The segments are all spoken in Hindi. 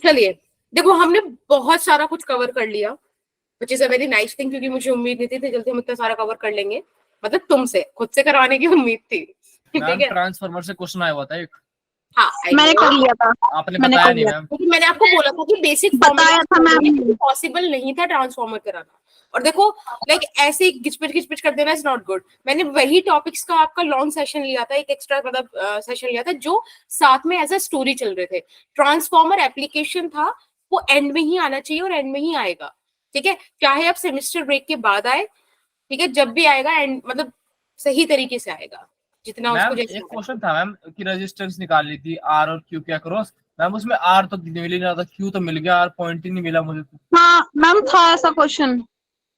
चलिए देखो, हमने बहुत सारा कुछ कवर कर लिया, which is a very nice thing, क्योंकि मुझे उम्मीद नहीं थी जल्दी हम इतना सारा कवर कर लेंगे। मतलब तुमसे खुद से करवाने की उम्मीद थी। ठीक है, ट्रांसफार्मर से क्वेश्चन आया हुआ था एक। हाँ मैंने कर लिया था, आपने बताया नहीं मैम। क्योंकि मैंने आपको बोला था कि बेसिक बताया था मैम, पॉसिबल नहीं था ट्रांसफॉर्मर कराना। और देखो लाइक ऐसे घिचपिच कर देना इज नॉट गुड। मैंने वही टॉपिक्स का आपका लॉन्ग सेशन लिया था, एक एक्स्ट्रा मतलब सेशन लिया था, जो साथ में एज अ स्टोरी चल रहे थे। ट्रांसफॉर्मर एप्लीकेशन था, वो एंड में ही आना चाहिए और एंड में ही आएगा। ठीक है, चाहे अब सेमेस्टर ब्रेक के बाद आए, ठीक है, जब भी आएगा एंड मतलब सही तरीके से आएगा, जितना उसको जैसे। एक क्वेश्चन था मैम कि रेजिस्टेंस निकाल ली थी आर और क्यू के अक्रॉस। मैम उसमें आर तो मिल ही नहीं रहा था, क्यू तो मिल गया, आर पॉइंट ही नहीं मिला मुझे तो। हाँ मैम था ऐसा क्वेश्चन।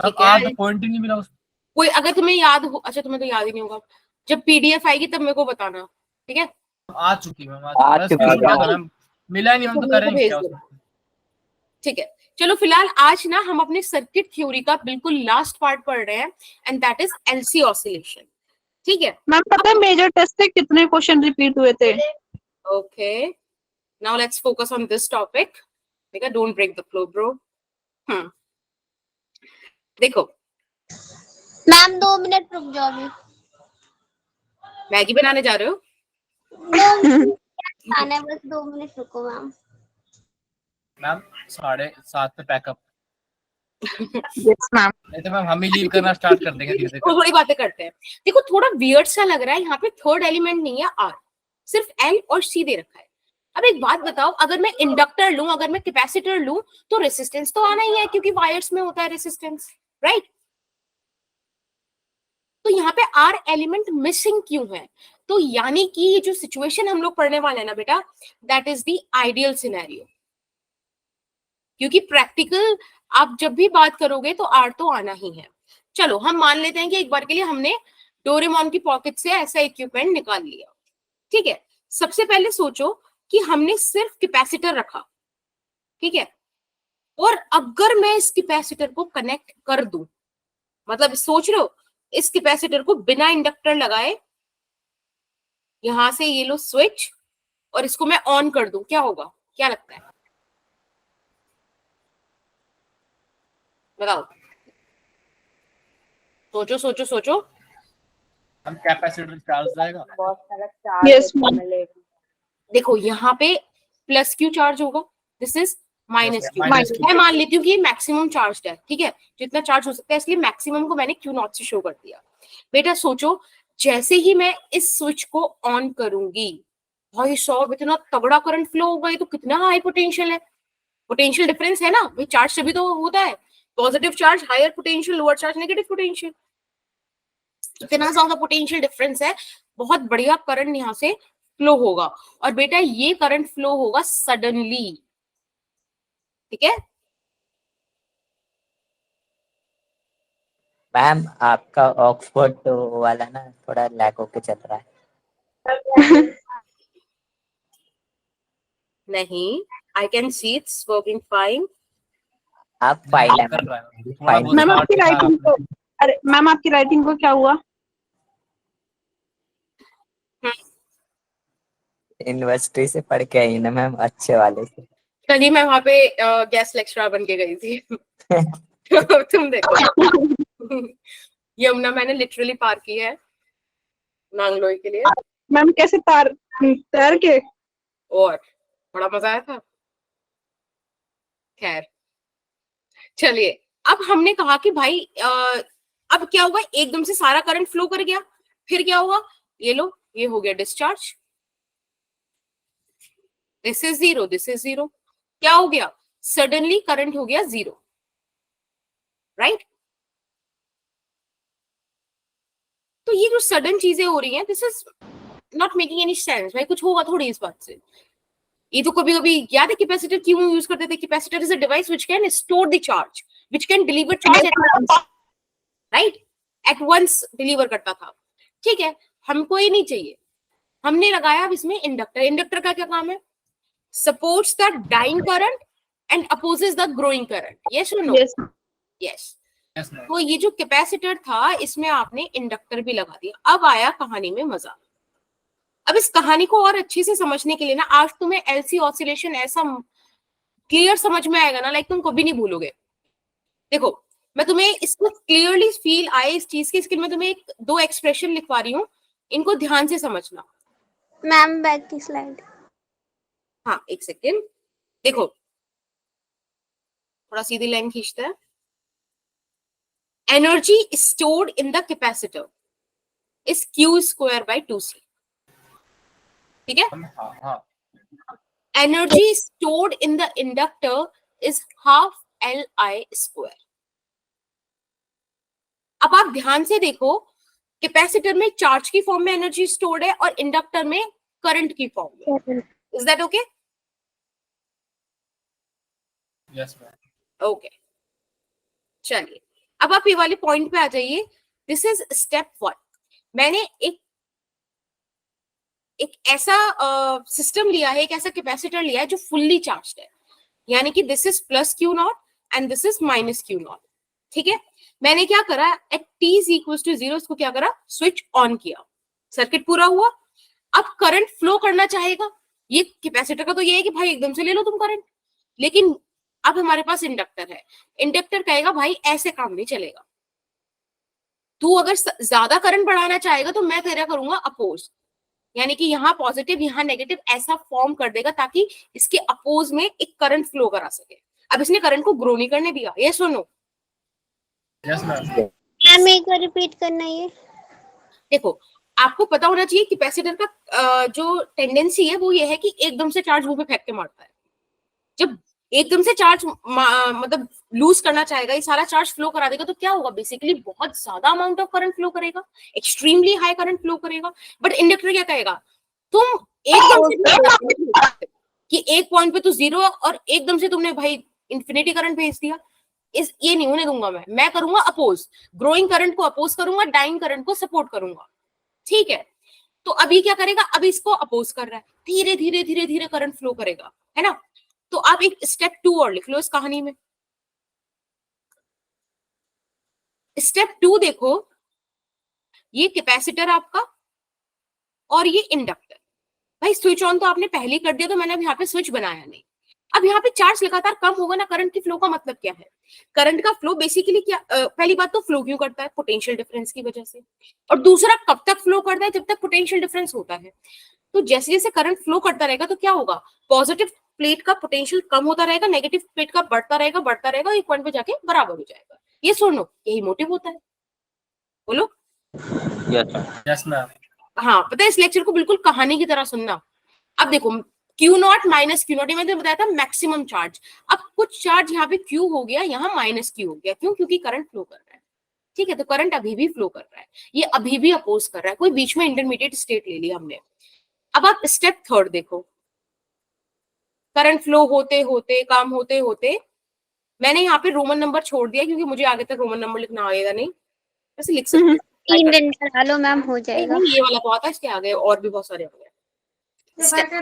आर तो पॉइंट ही नहीं मिला उसमें। कोई अगर तुम्हें याद हो, अच्छा तुम्हें तो याद ही नहीं होगा, जब पीडीएफ आएगी तब मेरे को बताना, ठीक है। आ चुकी मैम, आ चुकी मैम, मिला नहीं, हम तो करेंगे क्या उसमें। ठीक है, चलो फिलहाल आज ना हम अपने सर्किट थ्योरी का बिल्कुल लास्ट पार्ट पढ़ रहे हैं, and that is LC oscillation. ठीक है मैम, पता है मेजर टेस्ट से कितने क्वेश्चन रिपीट हुए थे? Okay, now let's focus on this topic. ठीक है, don't break the flow bro. देखो मैम 2 मिनट रुक जाओ, अभी मैगी बनाने जा रहे हो? आने बस 2 मिनट रुको मैम। मैम 7:30 पे पैकअप। Yes ma'am. नहीं तो मैम हम ही लीव करना स्टार्ट कर देंगे धीरे धीरे। थोड़ी बातें करते हैं। देखो थोड़ा वियर्ड सा लग रहा है, यहाँ पे थर्ड एलिमेंट नहीं है आर, सिर्फ एल और सी दे रखा है। अब एक बात बताओ, अगर मैं इंडक्टर लूं, अगर मैं कैपेसिटर लूं, तो रेसिस्टेंस तो आना ही है, क्योंकि वायर्स में होता है रेसिस्टेंस, राइट? तो यहाँ पे आर एलिमेंट मिसिंग क्यों है? तो यानी कि ये जो सिचुएशन हम लोग पढ़ने वाले हैं ना बेटा, that is the ideal scenario. क्योंकि प्रैक्टिकल आप जब भी बात करोगे तो आर तो आना ही है। चलो हम मान लेते हैं कि एक बार के लिए हमने डोरेमोन की पॉकेट से ऐसा इक्विपमेंट निकाल लिया। ठीक है, सबसे पहले सोचो कि हमने सिर्फ कैपेसिटर रखा, ठीक है, और अगर मैं इस कैपेसिटर को कनेक्ट कर दूं, मतलब सोच रहे हो इस कैपेसिटर को बिना इंडक्टर लगाए, यहां से ये लो स्विच, और इसको मैं ऑन कर दूं, क्या होगा? क्या लगता है, बताओ? सोचो सोचो सोचो। हम कैपेसिटर चार्ज जाएगा। बहुत सारा चार्ज Yes, ma'am. मिलेगा। देखो यहाँ पे प्लस क्यू चार्ज होगा, दिस इज माइनस क्यू। मैं मान लेती हूँ कि ये मैक्सिमम चार्ज है, ठीक है, जितना चार्ज हो सकता है, इसलिए मैक्सिमम को मैंने क्यू नॉट से शो कर दिया। बेटा सोचो, जैसे ही मैं इस स्विच को ऑन करूंगी, भाई साहब इतना तगड़ा करंट फ्लो होगा, ये तो कितना हाई पोटेंशियल है। पोटेंशियल डिफरेंस है ना भाई, चार्ज तभी तो होता है, positive charge higher potential, lower charge negative potential. इतना ज्यादा पोटेंशियल डिफरेंस है, बहुत बढ़िया करंट यहाँ से फ्लो होगा। और बेटा ये करंट फ्लो होगा सडनली, ठीक है। मैम आपका ऑक्सफोर्ड वाला ना थोड़ा लैग होके चल रहा है। नहीं, I can see it's working fine. आप फाइन है कर रहा है फाइन। मैम आपकी राइटिंग को, अरे मैम आपकी राइटिंग को क्या हुआ? यूनिवर्सिटी से पढ़ के आई ना मैम, अच्छे वाले से। चलिए मैं वहां पे गेस्ट लेक्चरर बन के गई थी। तुम देखो यमुना मैंने लिटरली पार की है नांगलोई के लिए। मैम कैसे तैर के? और बड़ा मजा आया था। खैर चलिए, अब हमने कहा कि भाई अब क्या होगा, एकदम से सारा करंट फ्लो कर गया, फिर क्या होगा, ये लो ये हो गया discharge, this is zero, this is zero. क्या हो गया, सडनली करंट हो गया जीरो, राइट? तो ये जो सडन चीजें हो रही हैं, this is not making any sense भाई, कुछ होगा थोड़ी इस बात से। ये तो कभी कभी याद है कैपेसिटर क्यों यूज करते थे? Capacitor is a device which can store the charge, which can deliver charge at once, right? At once डिलीवर करता था। ठीक है, हमको ये नहीं चाहिए, हमने लगाया अब इसमें इंडक्टर। इंडक्टर का क्या काम है? Supports the dying current and opposes the growing current. Yes और नो? यस। तो ये जो कैपेसिटर था, इसमें आपने इंडक्टर भी लगा दिया। अब आया कहानी में मजा। अब इस कहानी को और अच्छे से समझने के लिए ना, आज तुम्हें एलसी ऑसिलेशन ऐसा क्लियर समझ में आएगा ना, लाइक तुम कभी नहीं भूलोगे। देखो मैं तुम्हें इसको क्लियरली फील आए इस चीज की, इसके लिए मैं तुम्हें एक दो एक्सप्रेशन लिखवा रही हूँ, इनको ध्यान से समझना। मैम बैक की स्लाइड। हाँ एक सेकेंड, देखो थोड़ा सीधी लाइन खींचते हैं। Energy stored in the capacitor is Q square by 2C, ठीक है। हाँ हाँ energy stored in the inductor is half Li square. अब आप ध्यान से देखो, कैपेसिटर में चार्ज की फॉर्म में एनर्जी स्टोर्ड है और इंडक्टर में करंट की फॉर्म में। Is that okay? Yes ma'am. Okay चलिए, अब आप ये वाले पॉइंट पे आ जाइए। This is step 1। मैंने एक ऐसा सिस्टम लिया है, एक ऐसा कैपेसिटर लिया है जो फुल्ली चार्ज्ड है, यानी कि this is plus Q not and this is minus Q not, ठीक है। मैंने क्या करा, at t is equal to 0 इसको क्या करा, स्विच ऑन किया, सर्किट पूरा हुआ। अब करंट फ्लो करना चाहेगा, ये कैपेसिटर का तो ये है कि भाई एकदम से ले लो तुम करंट, लेकिन अब हमारे पास इंडक्टर है, इंडक्टर कहेगा भाई ऐसे काम नहीं चलेगा, तू अगर ज्यादा करंट बढ़ाना चाहेगा तो मैं तेरा करूंगा अपोज, यानी कि यहाँ पॉजिटिव यहाँ नेगेटिव ऐसा फॉर्म कर देगा ताकि इसके अपोज में एक करंट फ्लो करा सके। अब इसने करंट को ग्रो नहीं करने दिया, ये सुनो। Yes ma'am. मैम एक बार रिपीट करना ये। देखो आपको पता होना चाहिए कैपेसिटर का जो टेंडेंसी है वो ये है कि एकदम से चार्ज मुंह पे फेंक के मारता है। जब एकदम से चार्ज मतलब लूज करना चाहेगा, ये सारा चार्ज फ्लो करा देगा, तो क्या होगा, बेसिकली बहुत ज्यादा अमाउंट ऑफ करंट फ्लो करेगा, एक्सट्रीमली हाई करंट फ्लो करेगा। बट इंडक्टर क्या कहेगा, तुम एकदम से कि एक पॉइंट पे तो 0 और एकदम से तुमने भाई इंफिनिटी करंट भेज दिया, ये नहीं होने दूंगा मैं करूंगा अपोज, ग्रोइंग करंट को अपोज करूंगा, डाइंग करंट को सपोर्ट करूंगा, ठीक है। तो अभी क्या करेगा, अभी इसको अपोज कर रहा है, धीरे धीरे धीरे धीरे करंट फ्लो करेगा, है ना। तो आप एक स्टेप 2 और लिख लो इस कहानी में। स्टेप 2 देखो, ये कैपेसिटर आपका और ये इंडक्टर, भाई स्विच ऑन तो आपने पहले कर दिया, तो मैंने अब यहाँ पे स्विच बनाया नहीं। अब यहाँ पे चार्ज लगातार कम होगा ना, करंट की फ्लो का मतलब क्या है, करंट का फ्लो बेसिकली क्या, पहली बात तो फ्लो क्यों करता है, पोटेंशियल डिफरेंस की वजह से, और दूसरा कब तक फ्लो करता है, जब तक पोटेंशियल डिफरेंस होता है। तो जैसे जैसे करंट फ्लो करता रहेगा तो क्या होगा, पॉजिटिव प्लेट का पोटेंशियल कम होता रहेगा, नेगेटिव प्लेट का बढ़ता रहेगा, एक पॉइंट पे जाके बराबर हो जाएगा। ये सुनो, यही मोटिव होता है, बोलो। Yes ma'am. हाँ पता है, इस लेक्चर को बिल्कुल कहानी की तरह सुनना। अब देखो Q not minus Q not, ये मैंने बताया था मैक्सिमम चार्ज। अब कुछ चार्ज यहाँ पे Q हो गया, यहाँ माइनस Q हो गया, क्यों, क्योंकि करंट फ्लो कर रहा है, ठीक है। तो करंट अभी भी फ्लो कर रहा है, ये अभी भी अपोज कर रहा है, कोई बीच में इंटरमीडिएट स्टेट ले लिया हमने। अब आप स्टेप 3 देखो, करंट फ्लो होते होते काम होते होते, मैंने यहाँ पे रोमन नंबर छोड़ दिया क्योंकि मुझे आगे तक रोमन नंबर लिखना आएगा नहीं, वैसे लिख सकते हैं। 3 दिन चला लो मैम, हो जाएगा। ये वाला तो आता है, इसके आगे और भी बहुत सारे आ गए।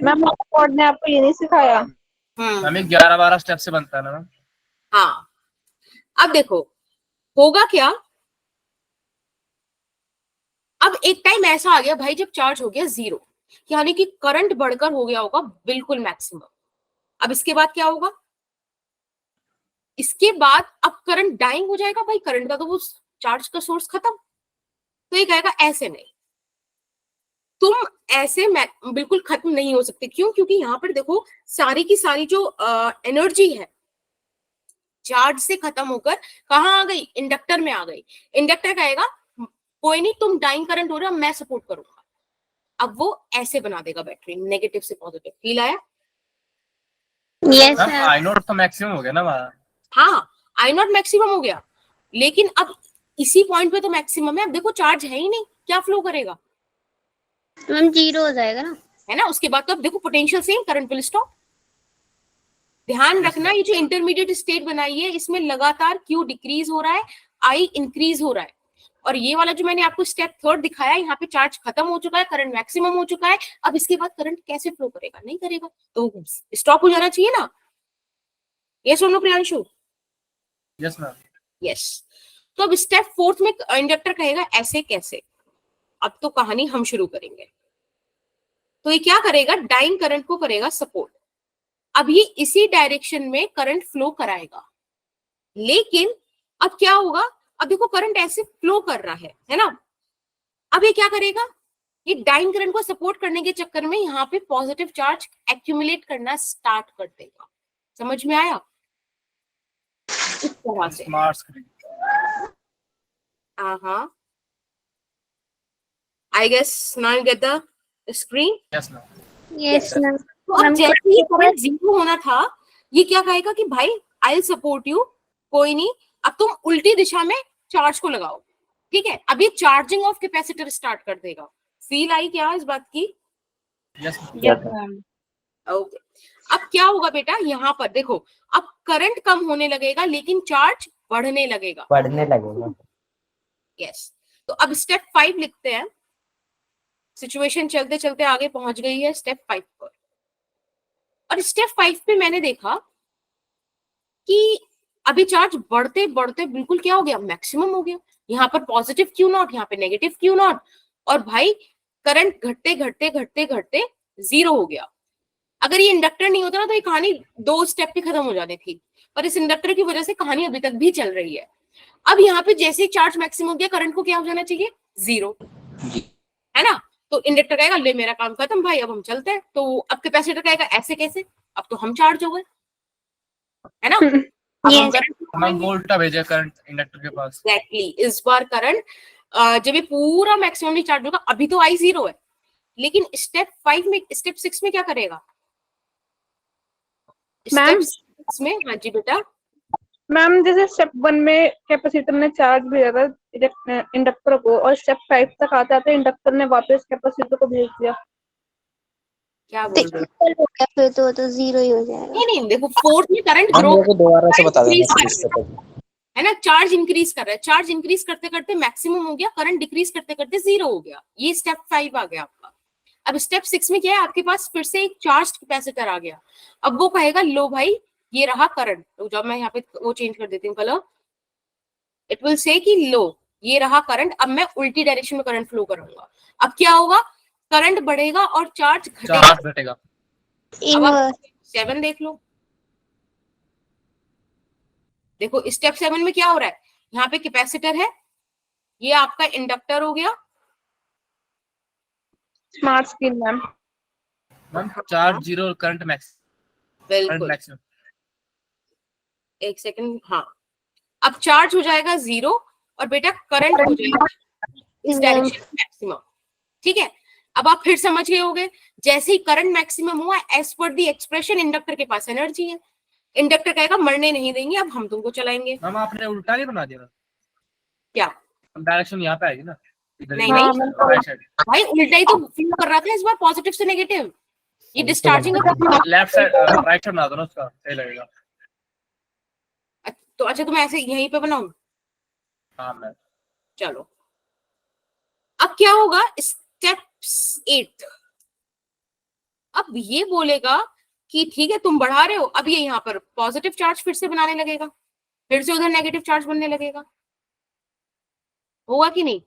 मैम बोर्ड ने आपको ये नहीं सिखाया? मैम 11-12 स्टेप से बनता है ना मैम। हाँ अब देखो होगा क्या, अब एक टाइम ऐसा आ गया भाई जब चार्ज हो गया 0, यानी कि करंट बढ़कर हो गया होगा बिल्कुल मैक्सिमम। अब इसके बाद क्या होगा, इसके बाद अब करंट डाइंग हो जाएगा, भाई करंट का तो वो चार्ज का सोर्स खत्म। तो ये कहेगा ऐसे नहीं, तुम ऐसे बिल्कुल खत्म नहीं हो सकते, क्यों, क्योंकि यहाँ पर देखो सारी की सारी जो एनर्जी है चार्ज से खत्म होकर कहाँ आ गई, इंडक्टर में आ गई। इंडक्टर कहेगा कोई नहीं, तुम डाइंग करंट हो रहा, मैं सपोर्ट करूंगा। अब वो ऐसे बना देगा बैटरी, नेगेटिव से पॉजिटिव, फील आया? Yes ma'am sir. I not तो मैक्सिमम हो गया ना हमारा। हाँ आई नॉट मैक्सिमम हो गया, लेकिन अब इसी पॉइंट पे तो मैक्सिमम है। अब देखो चार्ज है ही नहीं, क्या फ्लो करेगा, मैम 0 हो जाएगा ना, है ना। उसके बाद तो अब देखो potential same, current will stop. ध्यान रखना, ये जो इंटरमीडिएट स्टेट बनाई है इसमें लगातार Q डिक्रीज हो रहा है, I इंक्रीज हो रहा है। और ये वाला जो मैंने आपको स्टेप 3 दिखाया, यहाँ पे चार्ज खत्म हो चुका है, करंट मैक्सिमम हो चुका है। अब इसके बाद करंट कैसे फ्लो करेगा, नहीं करेगा, तो स्टॉप हो जाना चाहिए ना। ये सुनो प्रियांशु। Yes ma'am. यस, तो अब स्टेप 4 में इंडक्टर कहेगा ऐसे कैसे। अब तो कहानी हम शुरू करेंगे। तो ये क्या करेगा, डाइंग करंट को करेगा सपोर्ट, अब ये इसी डायरेक्शन में करंट फ्लो कराएगा, लेकिन अब क्या होगा, अब देखो करंट ऐसे फ्लो कर रहा है ना, अब ये क्या करेगा, ये डाइंग करंट को सपोर्ट करने के चक्कर में यहाँ पे पॉजिटिव चार्ज एक्यूमुलेट करना स्टार्ट कर देगा। समझ में आया? इस तरह से। Smart screen. हाँ, I guess now you get the screen. Yes ma'am. Yes, ma'am. तो अब जैसे ही करंट 0 होना था, ये क्या कहेगा कि भाई आई विल सपोर्ट यू, कोई नहीं, अब तुम उल्टी दिशा में चार्ज को लगाओ, ठीक है। अब ये चार्जिंग ऑफ कैपेसिटर स्टार्ट कर देगा। फील आई क्या इस बात की? Yes okay. अब क्या होगा बेटा, यहाँ पर देखो, अब करंट कम होने लगेगा लेकिन चार्ज बढ़ने लगेगा। यस। तो अब स्टेप 5 लिखते हैं। सिचुएशन चलते चलते आगे पहुंच गई है स्टेप 5 पर, और स्टेप 5 पे मैंने देखा कि अभी चार्ज बढ़ते बढ़ते बिल्कुल क्या हो गया, मैक्सिमम हो गया। यहाँ पर पॉजिटिव क्यू नॉट, यहाँ पे नेगेटिव क्यू नॉट, और भाई करंट घटते घटते घटते घटते 0 हो गया। अगर ये इंडक्टर नहीं होता ना तो ये कहानी 2 स्टेप पे खत्म हो जाती थी, पर इस इंडक्टर की वजह से कहानी अभी तक भी चल रही है। अब यहाँ पे जैसे ही चार्ज मैक्सिमम हो गया, करंट को क्या हो जाना चाहिए, 0, है ना। तो इंडक्टर कहेगा ले मेरा काम खत्म भाई, अब हम चलते हैं। तो अब कैपेसिटर कहेगा ऐसे कैसे, अब तो हम चार्ज हो गए, है ना। अब हम हम वोल्टा भेजे करंट इंडक्टर के पास। एग्जैक्टली, इस बार करंट जब ये पूरा मैक्सिमम चार्ज होगा, अभी तो आई 0 है, लेकिन स्टेप 5 में, स्टेप 6 में क्या करेगा, मैम? स्टेप 6 में, हाँ जी बेटा। मैम जैसे स्टेप 1 में कैपेसिटर ने चार्ज भेजा था इंडक्टर को, और स्टेप 5 तक आते आते इंडक्टर ने वापस कैपेसिटर को भेज दिया। क्या तो बोल रहे हो? equal हो गया, फिर तो 0 ही हो जाएगा। नहीं, देखो 4 में करंट हम ग्रो लोगों को दोबारा से बता देना, है ना, चार्ज इंक्रीज कर रहा है, चार्ज इंक्रीज करते करते मैक्सिमम हो गया, करंट डिक्रीज करते करते 0 हो गया। ये स्टेप 5 आ गया आपका। अब स्टेप 6 में क्या है, आपके पास फिर से एक चार्ज कैपेसिटर आ गया। अब वो कहेगा लो भाई ये रहा करंट, तो जब मैं यहाँ पे वो चेंज कर देती हूँ कलर, इट विल से कि लो ये रहा करंट, अब मैं उल्टी डायरेक्शन में करंट फ्लो करूंगा। अब क्या होगा, करंट बढ़ेगा और चार्ज घटेगा। अब आप 7 देख लो, देखो स्टेप 7 में क्या हो रहा है, यहाँ पे कैपेसिटर है, ये आपका इंडक्टर हो गया। Smart screen ma'am. Ma'am charge 0, current max, बिल्कुल, मैक्सिमम। एक सेकंड, हाँ। अब चार्ज हो जाएगा 0 और बेटा करंट हो जाएगा इस डायरेक्शन में मैक्सिमम, ठीक है। अब आप फिर समझ गए होंगे, जैसे ही करंट मैक्सिमम हुआ, एज पर दी एक्सप्रेशन इंडक्टर के पास एनर्जी है, इंडक्टर कहेगा मरने नहीं देंगे, अब हम तुमको चलाएंगे। मैम आपने उल्टा नहीं बना दिया, क्या डायरेक्शन यहाँ पे आएगी ना, इधर नहीं, राइट साइड। भाई उल्टा ही तो फ्लो कर रहा था इस बार, पॉजिटिव से नेगेटिव। ये discharging left side, right side बना दो ना उसका, सही लगेगा। तो अच्छा, तो मैं ऐसे यहीं पे बनाऊं? हाँ मैम। चलो, अब क्या होगा, स्टेप 8। अब ये बोलेगा कि ठीक है तुम बढ़ा रहे हो, अब ये यहाँ पर पॉजिटिव चार्ज फिर से बनाने लगेगा, फिर से उधर नेगेटिव चार्ज बनने लगेगा, होगा कि नहीं।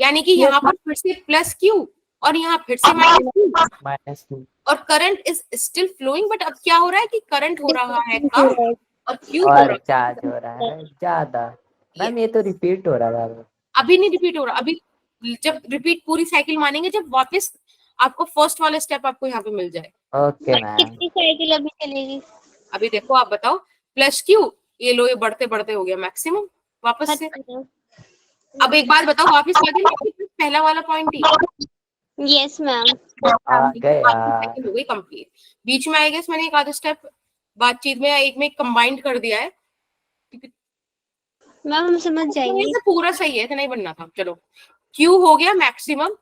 यानी कि यहाँ पर फिर से प्लस क्यू और यहाँ फिर से माइनस क्यू, और current is still flowing, but अब क्या हो रहा है कि करंट हो रहा है कम और क्यू और चार्ज हो रहा है ज्यादा। मैम ये तो रिपीट हो रहा है। अभी नहीं रिपीट हो रहा, अभी जब रिपीट पूरी साइकिल मानेंगे, जब वापस आपको फर्स्ट वाला स्टेप आपको यहाँ पे मिल जाए। Okay ma'am. कितनी साइकिल अभी चलेगी? अभी देखो, आप बताओ, प्लस क्यू, ये लो, ये बढ़ते बढ़ते हो गया मैक्सिमम वापस से। अब एक बात बताओ, वापस आ गया पहला वाला पॉइंट ही। Yes ma'am. आ गया। हो गई कंप्लीट। बीच में आएगा, मैंने एक आधा स्टेप बातचीत में एक में कंबाइंड कर दिया है। मैम हम समझ जाएंगे। पूरा सही है, इतना नहीं बनना था। चलो, Q हो गया maximum,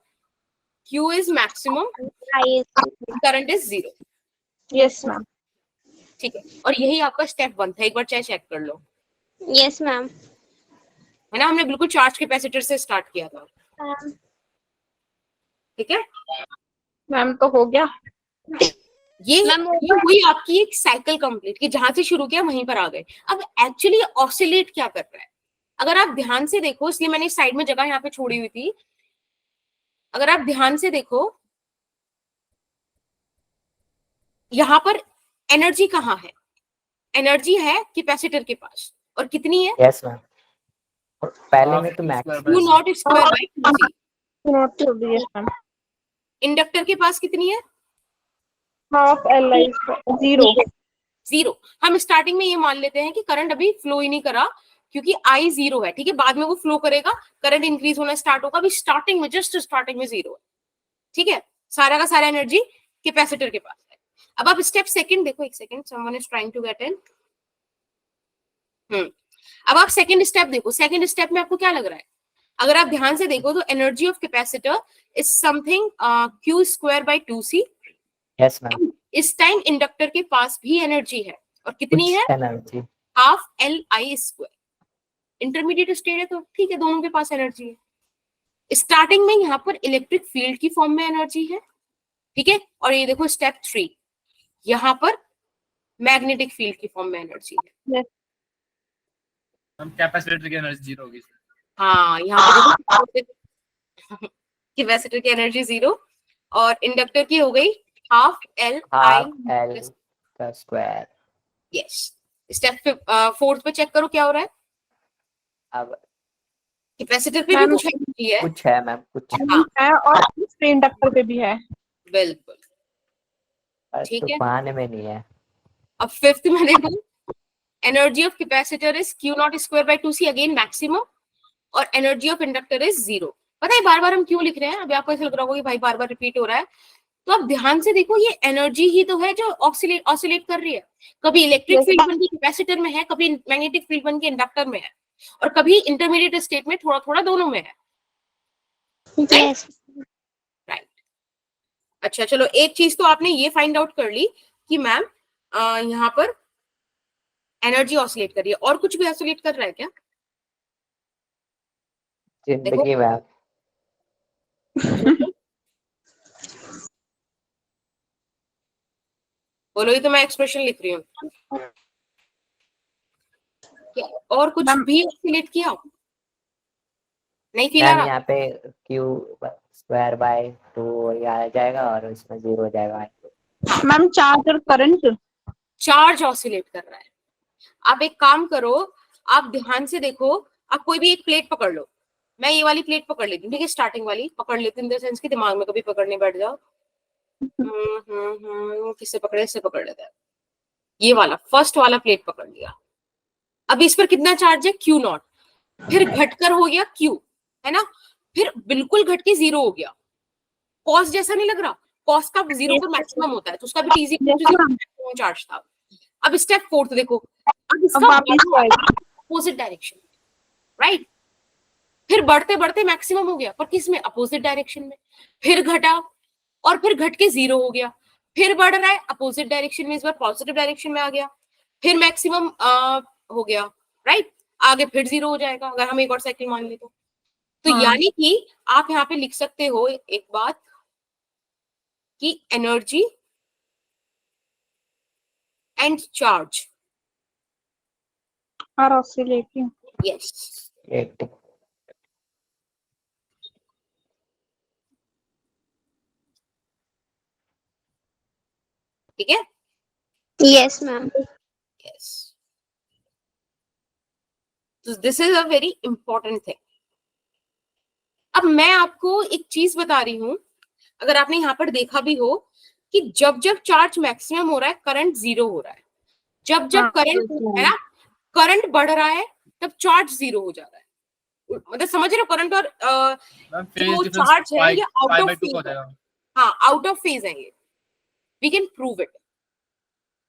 Q is maximum, current is 0। Yes ma'am. ठीक है, और यही आपका स्टेप 1 था, एक बार चेक कर लो। Yes ma'am. है ना, हमने बिल्कुल चार्ज कैपेसिटर से स्टार्ट किया था, ठीक है मैम। तो हो गया ये हुई आपकी एक साइकिल कंप्लीट, कि जहां से शुरू किया वहीं पर आ गए। अब एक्चुअली ऑसिलेट क्या कर रहा है, अगर आप ध्यान से देखो, इसलिए मैंने साइड में जगह यहाँ पे छोड़ी हुई थी, अगर आप ध्यान से देखो, यहाँ पर एनर्जी कहाँ है? एनर्जी है कैपेसिटर के पास, और कितनी है? यस मैम, पहले में तो Q max square by Q not square by 2c। Not to be, yes ma'am, inductor के पास कितनी है? Half L I zero. Zero. हम स्टार्टिंग में ये मान लेते हैं कि करंट अभी फ्लो ही नहीं करा, क्योंकि आई जीरो है, ठीक है, बाद में वो फ्लो करेगा, करंट इंक्रीज होना स्टार्ट होगा, अभी स्टार्टिंग में, जस्ट स्टार्टिंग में जीरो है, ठीक है, सारा का सारा एनर्जी कैपेसिटर के पास है। अब आप स्टेप सेकंड देखो, एक second, someone is trying to get in. अब आप सेकंड स्टेप देखो, सेकंड स्टेप में आपको क्या लग रहा है? अगर आप ध्यान से देखो तो energy of capacitor is something Q square by 2c। Yes ma'am, इस टाइम इंडक्टर के पास भी एनर्जी है, और कितनी है? एनर्जी हाफ एल आई स्क्वायर। इंटरमीडिएट स्टेट है तो ठीक है, दोनों के पास एनर्जी है। स्टार्टिंग में यहाँ पर इलेक्ट्रिक फील्ड की फॉर्म में एनर्जी है, ठीक है, और ये देखो स्टेप 3, यहाँ पर मैग्नेटिक फील्ड की फॉर्म में एनर्जी है। हम कैपेसिटर की एनर्जी जीरो होगी। हाँ, यहाँ पे कैपेसिटर की एनर्जी जीरो, और इंडक्टर की हो गई half L half I. L का स्क्वायर। यस। स्टेप फोर्थ पे चेक करो क्या हो रहा है। अब कैपेसिटर पे भी मैम, कुछ एनर्जी है। कुछ है मैम, कुछ है, हाँ, है, और इंडक्टर पे भी है। बिल्कुल पर ठीक तो है। बहाने में नहीं है। अब फिफ्थ में देखो, energy of capacitor is Q not square by 2c, again maximum, और energy of inductor is zero. पता है बार बार हम क्यों लिख रहे हैं? अभी आपको ऐसा लग रहा होगा कि भाई बार बार रिपीट हो रहा है, तो आप ध्यान से देखो, ये एनर्जी ही तो है जो ऑसिलेट कर रही है। कभी इलेक्ट्रिक Yes. फील्ड बन के कैपेसिटर में है, कभी मैग्नेटिक फील्ड बन के इंडक्टर में है, और कभी इंटरमीडिएट स्टेट में थोड़ा थोड़ा दोनों में है। Yes. राइट। अच्छा चलो, एक चीज तो आपने ये फाइंड आउट कर ली कि मैम यहाँ पर एनर्जी ऑसिलेट कर रही है, और कुछ भी ऑसिलेट कर रहा है क्या? जिंदगी में बोलो, ये तो मैं एक्सप्रेशन लिख रही हूँ। क्या और कुछ मैम, भी ऑसिलेट किया? नहीं फील आ मैम रहा? यहाँ पे क्यू स्क्वायर बाय 2 ये आ जाएगा और इसमें 0 हो जाएगा। मैम चार्ज और करंट। चार्ज ऑसिलेट कर रहा है। आप एक काम करो, आप ध्यान से देखो, आप कोई भी एक प्लेट पकड़ लो, मैं ये वाली प्लेट पकड़ लेती हूँ, ठीक है, स्टार्टिंग वाली पकड़ लेती हूँ, इन द सेंस कि दिमाग में कभी पकड़ने बैठ जाओ। किससे पकड़े? इससे पकड़ लेता है। ये वाला फर्स्ट वाला प्लेट पकड़ लिया। अब इस पर कितना चार्ज है? Q नॉट, फिर घटकर हो गया Q, है ना, फिर बिल्कुल घट के जीरो हो गया। कॉस जैसा नहीं लग रहा? कॉस का जीरो पर मैक्सिमम होता है, तो उसका भी टीजी चार्ज था। अब स्टेप फोर्थ देखो, अब इसका अपोजिट डायरेक्शन, राइट, फिर बढ़ते बढ़ते मैक्सिमम हो गया, पर किस में? अपोजिट डायरेक्शन में। फिर घटा, और फिर घट के जीरो हो गया, फिर बढ़ रहा है अपोजिट डायरेक्शन में, इस बार पॉजिटिव डायरेक्शन में आ गया, फिर मैक्सिमम हो गया, राइट, आगे फिर जीरो हो जाएगा अगर हम एक और साइकिल मान ले तो हाँ। यानी कि आप यहाँ पे लिख सकते हो एक बात कि energy and charge are oscillating. Yes. ठीक है, Yes, ma'am. यस। तो this is a very important thing. अब मैं आपको एक चीज बता रही हूं, अगर आपने यहाँ पर देखा भी हो कि जब जब चार्ज मैक्सिमम हो रहा है, करंट जीरो हो रहा है, जब जब करंट है ना, करंट बढ़ रहा है, तब चार्ज जीरो हो जा रहा है। मतलब समझ रहे हो, करंट और जो चार्ज है ये आउट ऑफ फेज है। हाँ, आउट ऑफ फेज है ये, वी कैन प्रूव इट।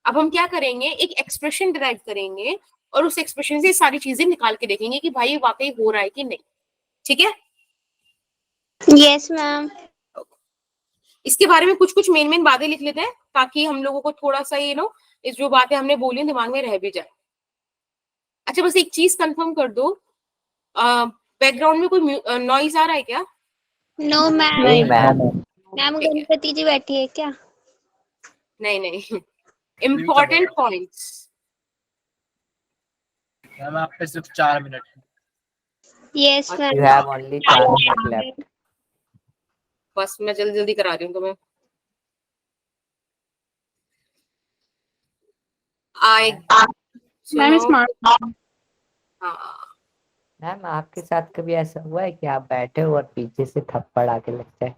अब हम क्या करेंगे, एक एक्सप्रेशन डिराइव करेंगे, और उस एक्सप्रेशन से सारी चीजें निकाल के देखेंगे कि भाई ये वाकई हो रहा है कि नहीं। ठीक है, Yes, ma'am. इसके बारे में कुछ कुछ मेन बातें लिख लेते हैं, ताकि हम लोगों को थोड़ा सा इस जो बातें हमने बोली दिमाग में रह भी जाए। अच्छा, बस एक चीज कंफर्म कर दो, बैकग्राउंड में कोई नॉइज आ रहा है क्या? No, ma'am. नहीं मैम, मैम गणपति जी बैठी है क्या? नहीं नहीं, इम्पोर्टेंट पॉइंट्स। मैम आप पे सिर्फ 4 minute. Yes, you ma'am. have only 4 minutes left. बस मैं जल्दी जल्दी करा रही हूँ तुम्हें। आई मैम सुनो स्मार्ट। हाँ मैम आपके साथ कभी ऐसा हुआ है कि आप बैठे हो और पीछे से थप्पड़ आके लगता है?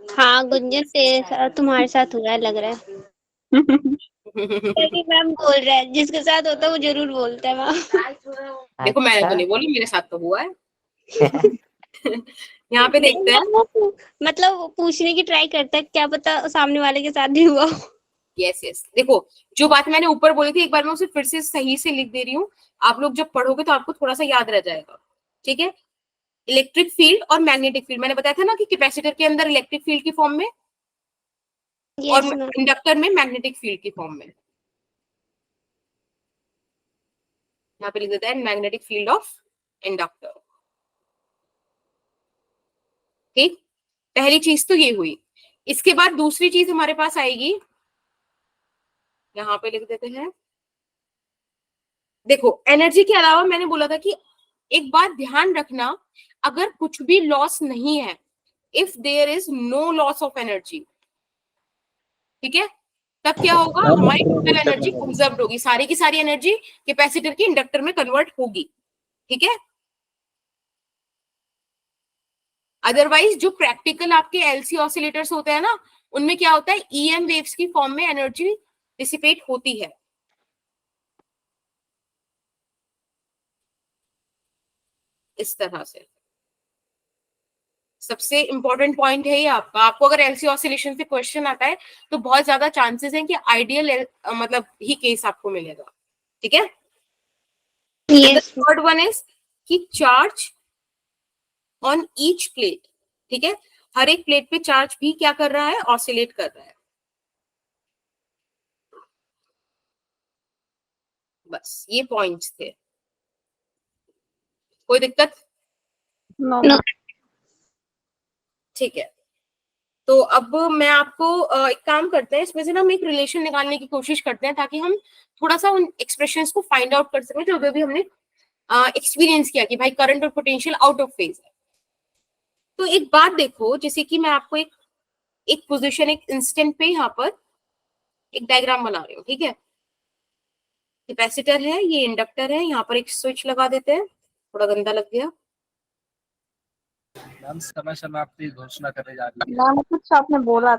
हाँ गुंजन, तेरे साथ तुम्हारे साथ हुआ है लग रहा है। मैम बोल रहा है जिसके साथ होता है वो जरूर बोलता है मैम। देखो मैंने तो अच्छा। नहीं बोली, मेरे साथ तो हुआ है। यहाँ पे देखते हैं। मतलब वो पूछने की ट्राई करता है, क्या पता सामने वाले के साथ भी हुआ हो। यस यस, देखो जो बात मैंने ऊपर बोली थी एक बार मैं उसे फिर से सही से लिख दे रही हूँ। आप लोग जब पढ़ोगे तो आपको थोड़ा सा याद रह जाएगा, ठीक है। इलेक्ट्रिक फील्ड और मैग्नेटिक फील्ड, मैंने बताया था ना कि कैपेसिटर के अंदर इलेक्ट्रिक फील्ड की फॉर्म में और यस मैम। इंडक्टर में मैग्नेटिक फील्ड की फॉर्म में। यहाँ पे लिख देते हैं मैग्नेटिक फील्ड ऑफ इंडक्टर। ठीक, पहली चीज तो ये हुई। इसके बाद दूसरी चीज हमारे पास आएगी, यहाँ पे लिख देते हैं। देखो एनर्जी के अलावा मैंने बोला था कि एक बात ध्यान रखना, अगर कुछ भी लॉस नहीं है, if there is no loss of energy, ठीक है, तब क्या होगा, हमारी टोटल एनर्जी कंजर्व होगी, सारी की सारी एनर्जी कैपेसिटर की इंडक्टर में कन्वर्ट होगी, ठीक है। अदरवाइज जो प्रैक्टिकल आपके एलसी ऑसिलेटर्स होते हैं ना, उनमें क्या होता है, ईएम वेव्स की फॉर्म में एनर्जी डिसिपेट होती है। इस तरह से सबसे इंपॉर्टेंट पॉइंट है ये आपका। आपको अगर एलसी ऑसिलेशन से क्वेश्चन आता है तो बहुत ज्यादा चांसेस हैं कि आइडियल मतलब ही केस आपको मिलेगा, ठीक है। यस थर्ड वन इज कि चार्ज ऑन ईच प्लेट, ठीक है, हर एक प्लेट पे चार्ज भी क्या कर रहा है, ऑसिलेट कर रहा है। बस ये पॉइंट्स थे, कोई दिक्कत? No No. ठीक है, तो अब मैं आपको एक काम करते हैं, इसमें से ना हम एक रिलेशन निकालने की कोशिश करते हैं ताकि हम थोड़ा सा उन एक्सप्रेशंस को फाइंड आउट कर सकें जो अभी हमने एक्सपीरियंस किया कि भाई करंट और पोटेंशियल आउट ऑफ फेज है। तो एक बात देखो, जैसे कि मैं आपको एक पोजीशन, एक इंस्टेंट पे यहाँ पर एक डायग्राम बना रही हूँ, ठीक है। कैपेसिटर है, ये इंडक्टर है, यहाँ पर एक स्विच लगा देते हैं, थोड़ा गंदा लग गया। मैम समय समाप्ति घोषणा करने जा रही है। मैम कुछ आपने बोला।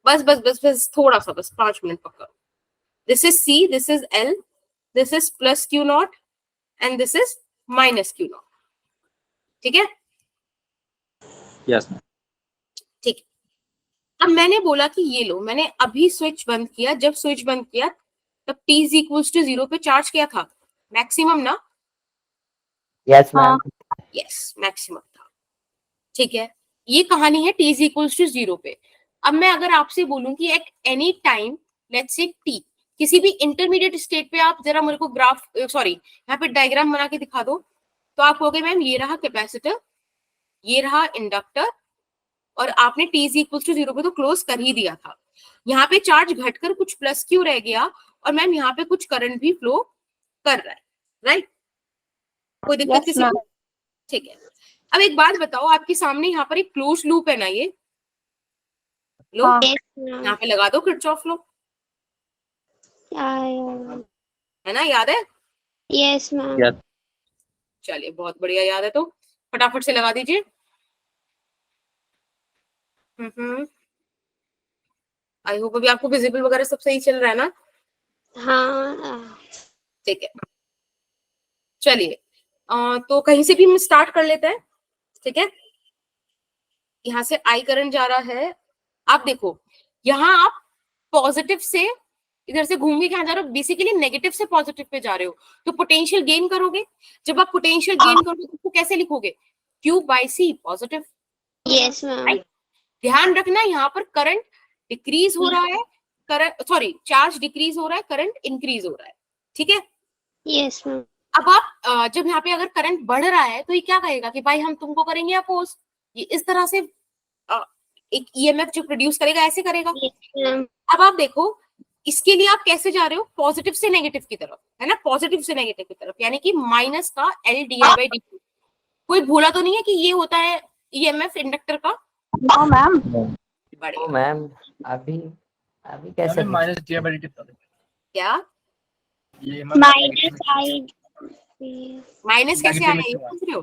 बस बस बस बस थोड़ा सा, बस 5 मिनट पक्का। This is C, this is L, this is plus Q not and this is minus Q not, ठीक है। यस ठीक है, अब मैंने बोला कि ये लो, मैंने अभी स्विच बंद किया, जब स्विच बंद किया तब t इज इक्वल्स टू 0 पे चार्ज क्या था, मैक्सिमम ना? Yes ma'am. यस मैक्सिमम था, ठीक है। ये कहानी है t इज इक्वल्स टू 0 पे। अब मैं अगर आपसे बोलूं कि at any time let's say t, किसी भी इंटरमीडिएट स्टेट पे आप जरा मेरे को ग्राफ सॉरी यहाँ पे डायग्राम बना के दिखा दो, तो आप कहोगे मैम ये रहा कैपेसिटर, ये रहा इंडक्टर, और आपने t इज इक्वल्स टू 0 पे तो क्लोज कर ही दिया था। यहाँ पे चार्ज घटकर कुछ प्लस क्यू रह गया और मैम यहाँ पे कुछ करंट भी फ्लो कर रहा है, राइट? कोई दिक्कत किसी को? ठीक है, अब एक बात बताओ, आपके सामने यहाँ पर एक क्लोज लूप है ना, ये लो हाँ। यहाँ पे लगा दो किरचॉफ लॉ, है ना, याद है? Yes ma'am. चलिए बहुत बढ़िया याद है, तो फटाफट से लगा दीजिए। आई होप अभी आपको विजिबल वगैरह सब सही चल रहा है ना? हाँ ठीक है, चलिए तो कहीं से भी हम स्टार्ट कर लेते हैं, ठीक है। यहाँ से आई करंट जा रहा है, आप देखो यहाँ आप पॉजिटिव से इधर से घूम के कहाँ जा रहे हो, बेसिकली नेगेटिव से पॉजिटिव पे जा रहे हो, तो पोटेंशियल गेन करोगे। जब आप पोटेंशियल गेन करोगे तो कैसे लिखोगे, Q by C positive, yes ma'am. ध्यान रखना यहाँ पर करंट डिक्रीज हो रहा है, करंट सॉरी चार्ज डिक्रीज हो रहा है, करंट इंक्रीज हो रहा है, ठीक है। Yes ma'am. अब आप जब यहाँ पे अगर करंट बढ़ रहा है तो ये क्या कहेगा कि भाई हम तुमको करेंगे अपोज, ये इस तरह से एक ईएमएफ जो प्रोड्यूस करेगा ऐसे करेगा। अब आप देखो इसके लिए आप कैसे जा रहे हो, पॉजिटिव से नेगेटिव की तरफ, है ना, पॉजिटिव से नेगेटिव की तरफ, यानी कि माइनस का L D I by D. कोई भूला तो नहीं है कि ये होता है ईएमएफ इंडक्टर का? No ma'am. ओ मैम अभी अभी कैसे ma'am minus D by D क्या ये मैम माइनस साइड। माइनस कैसे आया Negative ये में पूछ रहे हो?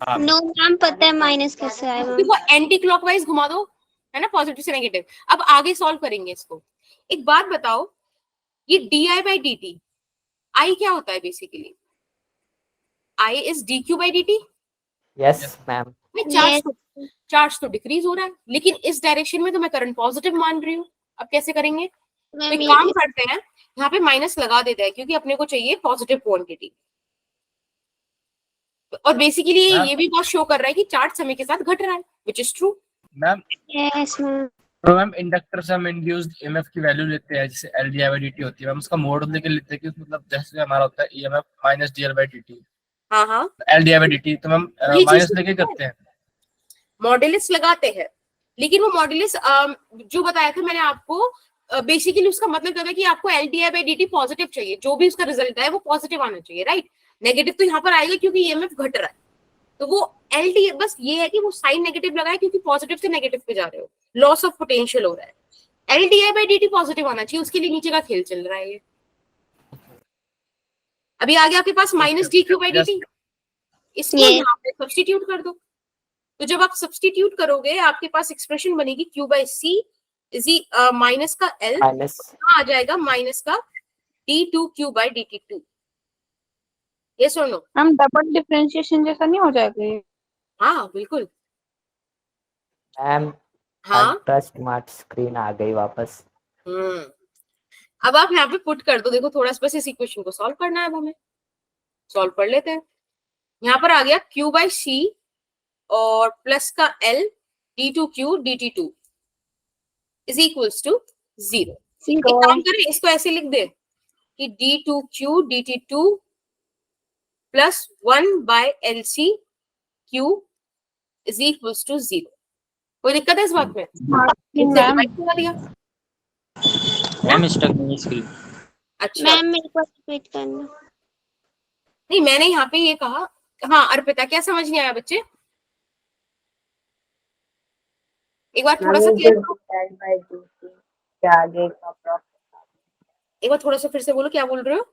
हाँ नो मैम, पता है माइनस कैसे आया मैम। देखो एंटी क्लॉकवाइज घुमा दो, है ना, पॉजिटिव से नेगेटिव। अब आगे सॉल्व करेंगे इसको। एक बात बताओ, ये di बाई dt, आई क्या होता है basically? I is dq by dt। Yes ma'am. Charge तो डिक्रीज हो रहा है, लेकिन इस डायरेक्शन में तो मैं करंट पॉजिटिव मान रही हूँ। अब कैसे करेंगे? तो मैम एक काम करते हैं, यहाँ पे माइनस लगा देते हैं क्योंकि अपने को चाहिए पॉजिटिव क्वांटिटी। और बेसिकली मैम ये भी बहुत शो कर रहा है कि चार्ज समय के साथ घट रहा है, which is true. Ma'am yes ma'am. तो मैम इंडक्टर से हम इंड्यूस्ड ईएमएफ की वैल्यू लेते हैं, जैसे L D I by D T होती है, हम उसका मॉडल लेके लेते हैं कि मतलब जैसे हमारा होता है EMF minus D L by D T, हाँ हाँ, L D I by D T, तो हम वही चीज माइनस तो लेके है। करते हैं। मॉड्यूलस लगाते हैं, लेकिन वो मॉड्यूलस जो बताया था मैंने आपको, बेसिकली उसका मतलब क्या था कि आपको L D I by D T positive चाहिए, जो भी उसका रिजल्ट है वो पॉजिटिव आना चाहिए, राइट। नेगेटिव तो यहाँ पर आएगा क्योंकि ईएमएफ घट रहा है, तो वो एल डी, बस ये है कि वो साइन नेगेटिव लगाए क्योंकि पॉजिटिव से नेगेटिव पे जा रहे हो, लॉस ऑफ पोटेंशियल हो रहा है। L D I by D T positive आना चाहिए, उसके लिए नीचे का खेल चल रहा है ये। अभी आगे आपके पास minus D Q by D T, इसको Yes. यहाँ पे सब्स्टिट्यूट कर दो। तो जब आप सब्स्टिट्यूट करोगे आपके पास एक्सप्रेशन बनेगी Q by C easy minus का एल माइनस आ जाएगा माइनस का d two Q by D t two. ये सुनो, हम डबल डिफरेंशिएशन जैसा नहीं हो जाएगा ये? हाँ बिल्कुल, मैम। हाँ। अल्ट्रा स्मार्ट स्क्रीन आ गई वापस। अब आप यहाँ पे पुट कर दो, देखो थोड़ा सा बस इस इक्वेशन को सॉल्व करना है, अब हमें सॉल्व कर लेते हैं। यहाँ पर आ गया क्यू बाई सी और प्लस का L d two Q d t two is equals to 0। एक काम करें, इसको ऐसे लिख दे कि d two Q d t two plus 1 by L C Q is equals to 0। कोई दिक्कत है इस बात में? इससे divide करा दिया। मैम स्टक नहीं स्क्रीन। अच्छा, मैम मेरे को रिपीट करना। नहीं मैंने यहाँ पे ये कहा, हाँ अर्पिता क्या समझ नहीं आया बच्चे? एक बार थोड़ा सा क्लियर करो, एक बार थोड़ा सा फिर से बोलो, क्या बोल रहे हो?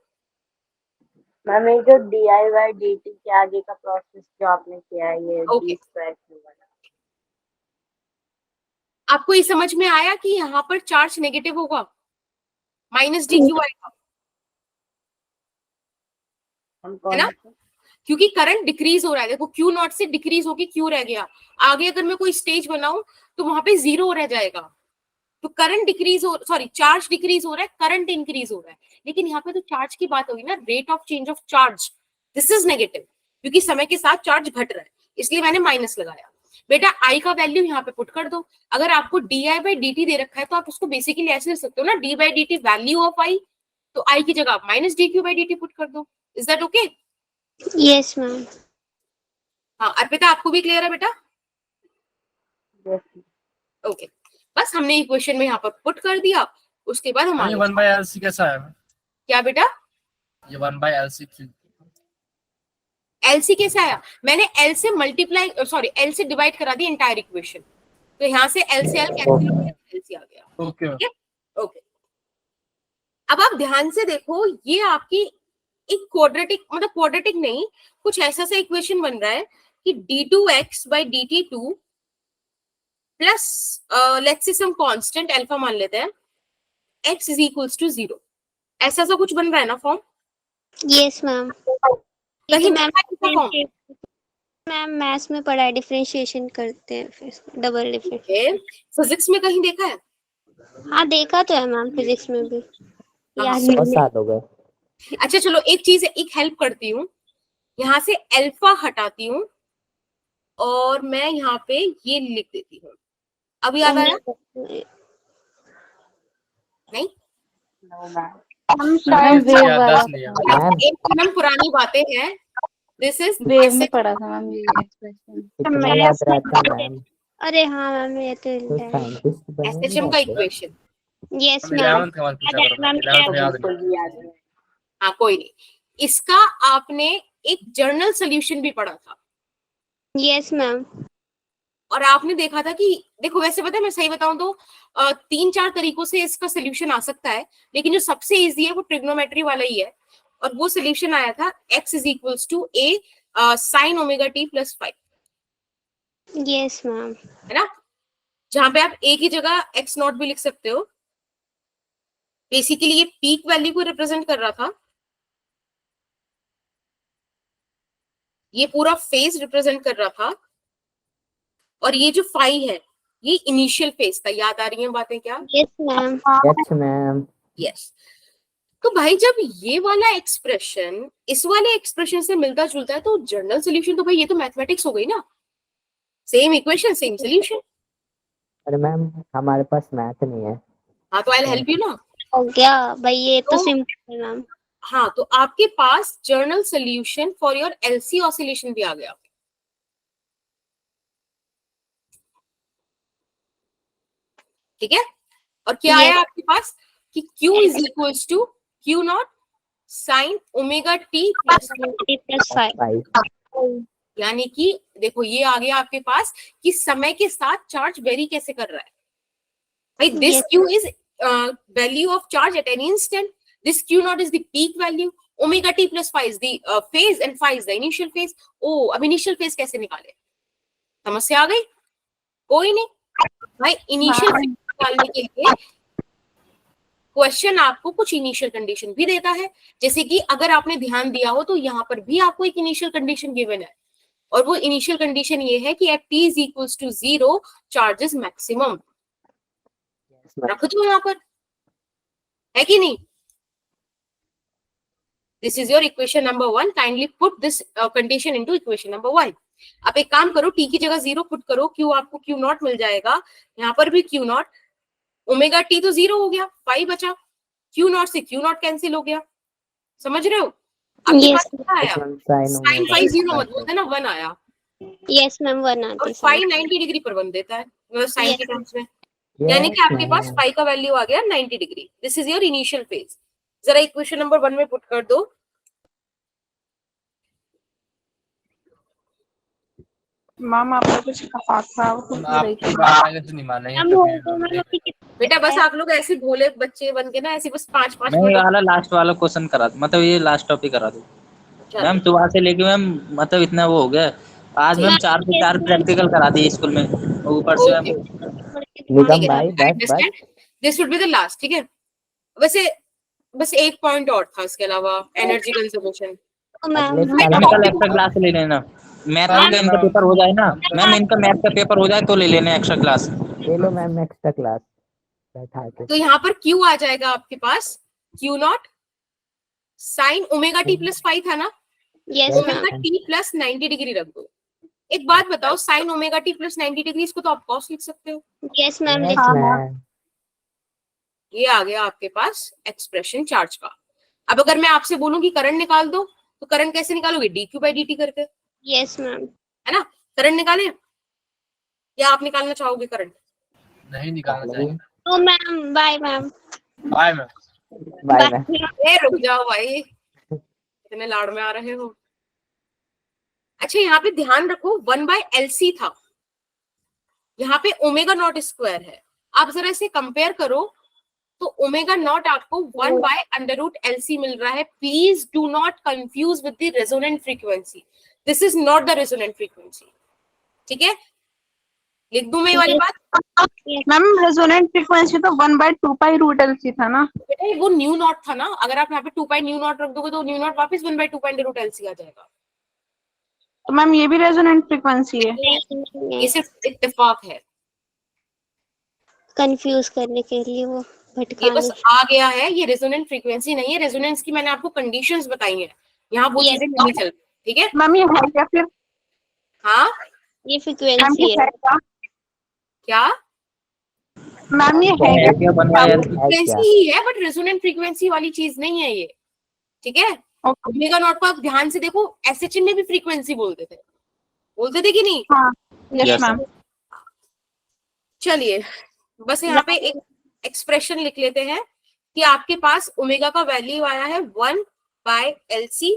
मैम ये जो D I by D T के आगे का प्रोसेस जो आपने किया है ये Okay. डी स्क्वायर क्यू वाला, आपको ये समझ में आया कि यहाँ पर चार्ज नेगेटिव होगा, माइनस डी क्यू आएगा, हम है ना? कौन क्योंकि करंट डिक्रीज हो रहा है। देखो क्यू नॉट से डिक्रीज होके क्यू रह गया, आगे अगर मैं कोई स्टेज बनाऊं तो वहां पे 0 रह जाएगा। तो करंट डिक्रीज हो, सॉरी चार्ज डिक्रीज हो रहा है, करंट इंक्रीज हो रहा है, लेकिन यहाँ पे तो चार्ज की बात होगी ना, rate of change of charge, this is negative, क्योंकि समय के साथ चार्ज घट रहा है, इसलिए मैंने माइनस लगाया। बेटा आई का वैल्यू यहाँ पे पुट कर दो। अगर आपको D I by D T दे रखा है तो आप उसको बेसिकली ऐसे लिख सकते हो ना, D by D T value of I, तो आई की जगह आप minus D Q by D T put कर दो। Is that okay? Yes ma'am. हाँ अर्पिता आपको भी क्लियर है बेटा? ओके, बस हमने इक्वेशन में यहाँ पर पुट कर दिया, उसके बाद हम ये आगे 1 बाय एल सी कैसा है? क्या बेटा? ये 1 बाय एल सी एलसी कैसे आया? मैंने एल से मल्टीप्लाई, सॉरी एल से डिवाइड करा दी एंटायर इक्वेशन, तो यहाँ से एल से एल कैंसिल हो गया, एलसी आ गया। ओके। ओके, अब आप ध्यान से देखो, ये आपकी एक क्वाड्रेटिक, मतलब क्वाड्रेटिक नहीं, कुछ ऐसा सा इक्वेशन बन रहा है कि d2x by dt2 plus let's say some constant alpha मान लेते हैं, x is equals to 0, ऐसा सा कुछ बन रहा है ना फॉर्म? Yes ma'am. कहीं मैम फॉर्म? मैम मैथ्स में पढ़ा है, डिफरेंशिएशन करते हैं फिर डबल डिफरेंशिएशन। फिजिक्स में कहीं देखा है? हाँ देखा तो है मैम, फिजिक्स में भी याद 100 नहीं। साल हो गए। अच्छा चलो एक चीज, एक हेल्प करती हूँ, यहाँ से अल्फा हटाती हूँ और मैं यहाँ पे ये लिख देती हूँ। अब याद आया? नहीं, नो मैम हम शायद वेव वाला मैम एक मैम पुरानी बातें हैं, दिस इज वेव में पढ़ा था मैम ये एक्सप्रेशन। कितना याद रहता है मैम? अरे हाँ मैम ये तो तो है। साइंटिस्ट बने एसएचएम का इक्वेशन। Yes ma'am. 11th का मत पूछा करो, 11th में याद बिल्कुल भी याद नहीं। हाँ कोई नहीं, इसका आपने एक जर्नल सॉल्यूशन भी पढ़ा था, यस मैम। और आपने देखा था कि देखो वैसे पता है मैं सही बताऊं तो 3-4 तरीकों से इसका सोल्यूशन आ सकता है, लेकिन जो सबसे इजी है वो ट्रिग्नोमेट्री वाला ही है, और वो सोल्यूशन आया था x is equals to a sin omega t plus 5, yes ma'am. है ना, जहां पे आप a की जगह x नॉट भी लिख सकते हो। बेसिकली ये पीक वैल्यू को रिप्रेजेंट कर रहा था, ये पूरा फेज रिप्रेजेंट कर रहा था, और ये जो 5 है ये इनिशियल फेज था। याद आ रही है बातें क्या? Yes ma'am. Yes ma'am. Yes. तो भाई जब ये वाला एक्सप्रेशन इस वाले एक्सप्रेशन से मिलता जुलता है तो जनरल सोल्यूशन तो भाई ये तो मैथमेटिक्स हो गई ना, सेम इक्वेशन सेम सोल्यूशन। अरे मैम हमारे पास मैथ नहीं है। हाँ तो आई हेल्प यू ना। हो गया भाई, ये तो तो- सिंपल है मैम। हाँ तो आपके पास journal solution for your LC oscillation भी आ गया, ठीक है। और क्या Yes. आया आपके पास कि Q is equals to Q not sine omega T plus, plus 5। 5। यानी कि देखो ये आ गया आपके पास कि समय के साथ चार्ज वेरी कैसे कर रहा है। भाई this Yes. Q is value of charge at any instant, this Q naught is the peak value, omega T plus 5 is the phase and 5 is the initial phase. Oh अब इनिशियल फेज कैसे निकाले, समस्या आ गई? कोई नहीं भाई, इनिशियल फेज निकालने के लिए क्वेश्चन आपको कुछ इनिशियल कंडीशन भी देता है, जैसे कि अगर आपने ध्यान दिया हो तो यहाँ पर भी आपको एक इनिशियल कंडीशन गिवन है, और वो इनिशियल कंडीशन ये है कि at t is equals to 0 charge is maximum. रख दो यहाँ पर, है कि नहीं? This is your equation number 1, kindly put this condition into equation number 1। आप एक काम करो, t की जगह 0 पुट करो, q आपको q नॉट मिल जाएगा, यहाँ पर भी q नॉट, ओमेगा t तो 0 हो गया, 5 बचा, q नॉट से q नॉट कैंसिल हो गया, समझ रहे हो? आपके Yes. पास क्या आया? साइन 5 0 मत बोलते ना, 1 आया, यस मैम, 1 और आती 5 90 डिग्री पर बन देता है मतलब साइन Yes. के टर्म्स में, यानी कि आपके पास 5 का वैल्यू आ गया 90 degree. This is your initial phase. जरा इक्वेशन नंबर 1 में पुट कर दो। मैम आपने कुछ कहा था वो भूल रही थी। आपकी बात आगे से नहीं मान रही है कभी। बेटा बस आप लोग ऐसे भोले बच्चे बन के ना ऐसे बस 5-5 मैं ये मिनट वाला लास्ट वाला क्वेश्चन करा दूं, मतलब ये लास्ट टॉपिक करा दूं मैम। सुबह से लेके मैम मतलब इतना वो हो गया, आज मैम 4 से 4 प्रैक्टिकल करा दिए स्कूल में, ऊपर से मैम। निगम भाई बस this would be the last, ठीक है। वैसे बस एक पॉइंट और था इसके अलावा, एनर्जी कंजर्वेशन। मैम कल एक्स्ट्रा क्लास ले लेना, मैथ का इनका पेपर हो जाए ना मैम, इनका मैथ का पेपर हो जाए तो ले लेना एक्स्ट्रा क्लास। ले लो मैम एक्स्ट्रा क्लास बैठा के। तो यहाँ पर Q आ जाएगा आपके पास, Q not sine omega T plus 5 था ना, yes ma'am. Omega T plus 90 degree रख दो। एक बात बताओ, sign omega T plus 90 degree, इसको तो आप कॉस लिख सकते हो। Yes ma'am. Yes, ma'am. ये आ गया आपके पास एक्सप्रेशन चार्ज का। अब अगर मैं आपसे बोलूं कि करंट निकाल दो, तो करंट कैसे निकालोगे? dq बाई dt करके, यस मैम। है ना। करंट निकाले या आप निकालना चाहोगे करंट? नहीं निकालना चाहिए। तो ma'am bye ma'am. Bye ma'am. Bye ma'am. ए रुक जाओ भाई, इतने लाड़ में आ रहे हो। अच्छा यहाँ पे ध्यान रखो 1/LC था, यहाँ पे ओमेगा नॉट स्क्वायर है। आप जरा इसे कंपेयर करो तो ओमेगा नॉट आपको 1/√LC मिल रहा है। Please do not confuse with the resonant frequency, this is not the resonant frequency, ठीक है। लिख दूं मैं ये वाली बात? मैम रेजोनेंट फ्रीक्वेंसी तो 1/2π√LC था ना। बेटा वो न्यू नॉट था ना, अगर आप यहाँ पे 2π न्यू नॉट रख दोगे तो न्यू नॉट वापस 1/2π√LC आ जाएगा। तो मैम ये भी रेजोनेंट फ्रीक्वेंसी है। ये सिर्फ इत्तेफाक है, कंफ्यूज करने के लिए वो ये भटकाने। बस आ गया है। ये रेजोनेंट फ्रीक्वेंसी नहीं है, रेजोनेंस की मैंने आपको कंडीशंस बताई हैं, यहाँ वो Yes. चीजें नहीं चलती, ठीक है। मैम ये है क्या फिर? हाँ ये मैम फ्रीक्वेंसी ये है। है क्या? क्या मैम ये है क्या? क्या बनवाया फ्रीक्वेंसी ही है, बट रेजोनेंट फ्रीक्वेंसी वाली चीज नहीं है ये, ठीक है। ओके। ओमेगा नॉट को आप ध्यान से देखो, एसएचएन में भी फ्रीक्वेंसी बोलते थे कि नहीं? हाँ यस Yes, मैम। चलिए बस यहाँ पे एक एक्सप्रेशन लिख लेते हैं कि आपके पास ओमेगा का वैल्यू आया है 1/LC,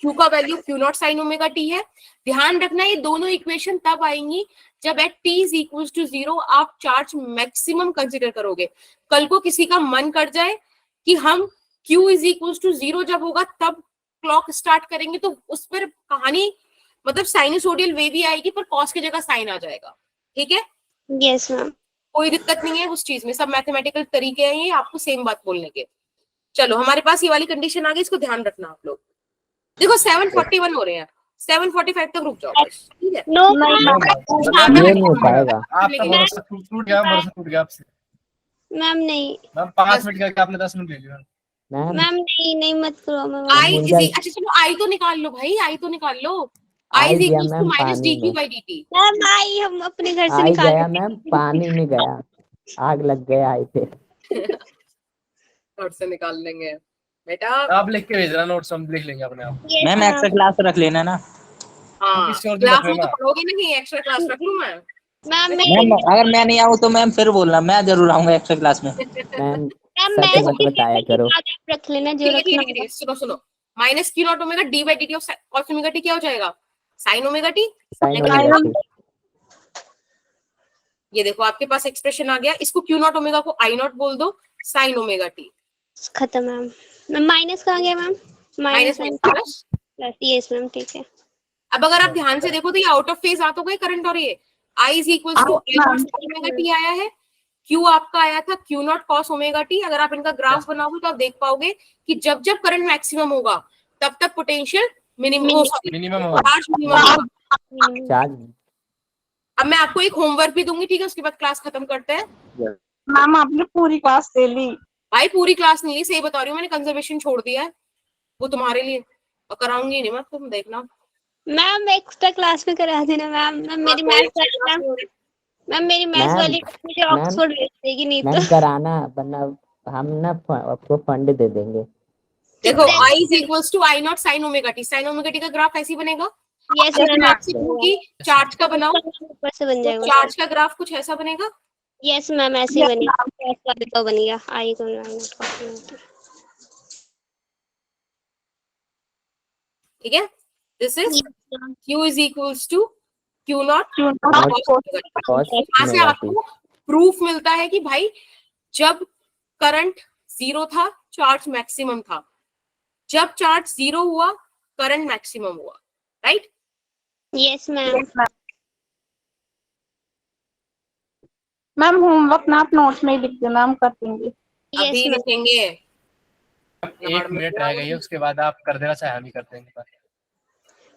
क्यू का value Q not sine omega t है। ध्यान रखना ये दोनों इक्वेशन तब आएंगी जब at t is equal to 0 आप चार्ज मैक्सिमम कंसिडर करोगे। कल को किसी का मन कर जाए कि हम q इज इक्वल टू 0 जब होगा तब क्लॉक स्टार्ट करेंगे, तो उस पर कहानी मतलब साइनसोडियल वेव ही आएगी पर कॉस की जगह साइन आ जाएगा। ठीक है, यस मैम। कोई दिक्कत नहीं है उस चीज में, सब मैथमेटिकल तरीके हैं ये आपको सेम बात बोलने के। चलो हमारे पास ये वाली कंडीशन आ गई, इसको ध्यान रखना आप लोग। देखो 741 हो रहे हैं, 745 तक रुक जाओ बस, ठीक है। नो ये नहीं हो पाएगा। आपका भरोसा टूट गया, भरोसा टूट गया आपसे। मैम नहीं, मैम 5 मिनट करके आपने 10 मिनट ले लिया। मैम मैम नहीं मत करो मैम। आई मुझे- इज, अच्छा चलो आई तो निकाल लो भाई, आई तो निकाल लो। आई आई इज गया इक्वल टू मैम माइनस पानी डी क्यू में। By D T. मैम आई हम अपने घर से आई निकाल गया मैम पानी में गया, आग लग गया आई पे। नोट से निकाल लेंगे बेटा। आप लिख के भेज रहा नोट्स, हम लिख लेंगे अपने आप। मैम एक्स्ट्रा क्लास रख लेना ना। हाँ किसी और दिन क्लास रख में तो लेना। पढ़ोगे नहीं, एक्स्ट्रा क्लास रख लूं मैं। मैम मैम अगर मैं नहीं आऊँ तो मैम फिर बोलना, मैं जरूर आऊंगा एक्स्ट्रा क्लास में। मैम मैम सच मत बताया करो। आप रख लेना जो ठीक है ठीक रखना है ठीक है, सुनो सुनो, minus Q not omega D by D T of cos omega T क्या हो जाएगा, sign omega T. Sine omega T. ये देखो आपके पास एक्सप्रेशन आ गया, इसको क्यू नॉट ओमेगा को आई नॉट बोल दो, साइन ओमेगा टी। खत्म मैम। मैम माइनस कहाँ गया ma'am? Minus minus plus. Plus, yes ma'am ठीक है। अब अगर आप ध्यान से देखो तो ये आउट ऑफ फेज आ तो गए करंट, और ये I is equal to I naught sine omega T आया है, क्यू आपका आया था Q naught cos omega T. अगर आप इनका ग्राफ बनाओगे तो आप देख पाओगे कि जब जब करंट मैक्सिमम होगा तब तक पोटेंशियल मिनिमम मिनिमम होगा। चार्ज मिनिमम होगा। चार्ज अब मैं आपको एक होमवर्क भी दूंगी, ठीक है, उसके बाद क्लास खत्म करते हैं। मैम आपने पूरी क्लास ले ली। भाई पूरी क्लास नहीं ली, सही बता रही हूँ, मैंने कंजर्वेशन छोड़ दिया है वो तुम्हारे लिए, और कराऊंगी नहीं मैं, तुम देखना। मैम एक्स्ट्रा क्लास में करा देना मैम। मैम मेरी मैथ्स वाली मैम मेरी मैथ्स मैम, वाली मुझे ऑक्सफोर्ड भेज देगी नहीं मैम तो। कराना, वरना हम ना आपको फंड दे देंगे। देखो I is equals to I naught sine omega T, sine omega T का ग्राफ ऐसे ही बनेगा। यस मैम मैं आपसे कहूंगी चार्ज का बनाओ, ऊपर से बन जाएगा। चार्ज का ग्राफ कुछ ऐसा बनेगा। यस मैम ऐसे ही बनेगा, ऐसा भी तो बन गया आई को माइनस। ठीक है, this is q is equals to q not cos यहाँ से ओमेगा टी। आपको प्रूफ मिलता है कि भाई जब करंट जीरो था चार्ज मैक्सिमम था, जब चार्ज जीरो हुआ करंट मैक्सिमम हुआ, right. Yes ma'am. Ma'am homework ना आप नोट्स में ही लिख देना, हम कर देंगे। अभी यस मैम। लिखेंगे। 1 मिनट रह गई है, उसके बाद आप कर देना, चाहे हम ही कर देंगे।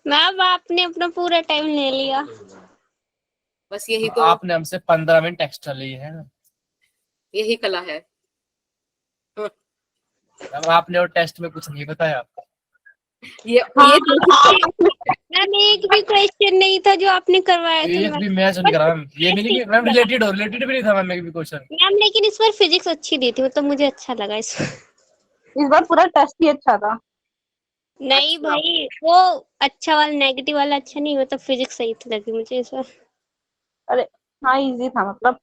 मैम आपने अपना पूरा टाइम ले लिया। बस यही तो तो आपने हमसे 15 मिनट एक्स्ट्रा लिए है ना। यही कला है। अब आपने और टेस्ट में कुछ नहीं बताया। ये मैम एक भी क्वेश्चन नहीं था जो आपने करवाया था एक भी मैच नहीं करा मैम, ये भी नहीं कि मैम रिलेटेड भी नहीं था मैम, एक भी क्वेश्चन। मैम। लेकिन इस बार फिजिक्स अच्छी दी थी, मतलब मुझे अच्छा लगा इस बार। इस बार पूरा टेस्ट ही अच्छा था। नहीं अच्छा। भाई वो अच्छा वाला नेगेटिव वाला अच्छा नहीं, मतलब फिजिक्स सही थी लगी मुझे इस बार। अरे हाँ इजी था मतलब।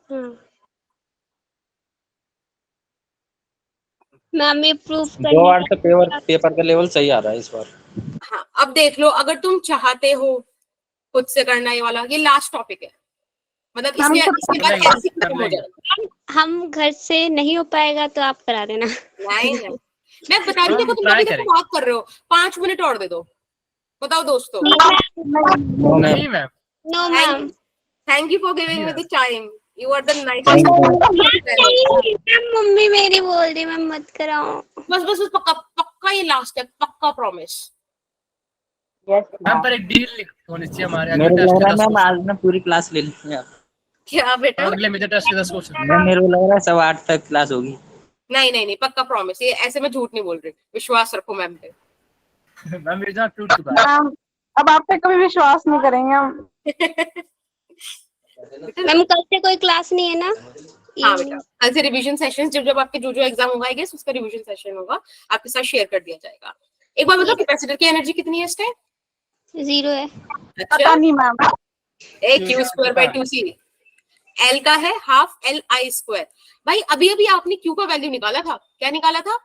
हाँ मैम ये प्रूफ दो बार से पेपर का लेवल सही आ रहा है इस बार। हाँ अब देख लो, अगर तुम चाहते हो खुद से करना, ये वाला ये लास्ट टॉपिक है, मतलब इसके बाद ऐसे खत्म हो जाएगा। हम घर से नहीं हो पाएगा तो आप करा देना। नहीं नहीं, मैं बता रही हूँ, देखो तुम अभी तक बात कर रहे हो, 5 मिनट और दे दो, बताओ दोस्तों। नहीं ma'am, no ma'am. Thank you for giving me the time, you are the Thank nicest. मम्मी मेरी बोल रही मैम मत कराओ। बस बस बस पक्का पक्का ये लास्ट है, पक्का प्रॉमिस। यस मैम पर एक डील होनी चाहिए हमारे मेरे को लग रहा है मैम अगले आज ना पूरी क्लास ले ली आप। क्या बेटा? मेजर टेस्ट के 10 क्वेश्चन। मैम मेरे को लग रहा है 8:15 तक क्लास होगी। नहीं नहीं नहीं, पक्का प्रॉमिस, ये ऐसे मैं झूठ नहीं बोल रही, विश्वास रखो मैम पे। मैम मेरे साथ टूट चुका है। मैम अब आप पे कभी विश्वास नहीं करेंगे हम। मैम कल से कोई क्लास नहीं है ना? हाँ बेटा, कल से रिवीजन सेशन, जब जब आपके जो एग्जाम होगा आएगा उसका रिवीजन सेशन होगा, आपके साथ शेयर कर दिया जाएगा। एक बार बताओ कैपेसिटर की एनर्जी कितनी है इस टाइम? 0 है। पता अच्छा, नहीं ma'am. a q square by 2c, l का है हाफ l i स्क्वायर। भाई अभी अभी आपने q का वैल्यू निकाला था, क्या निकाला था?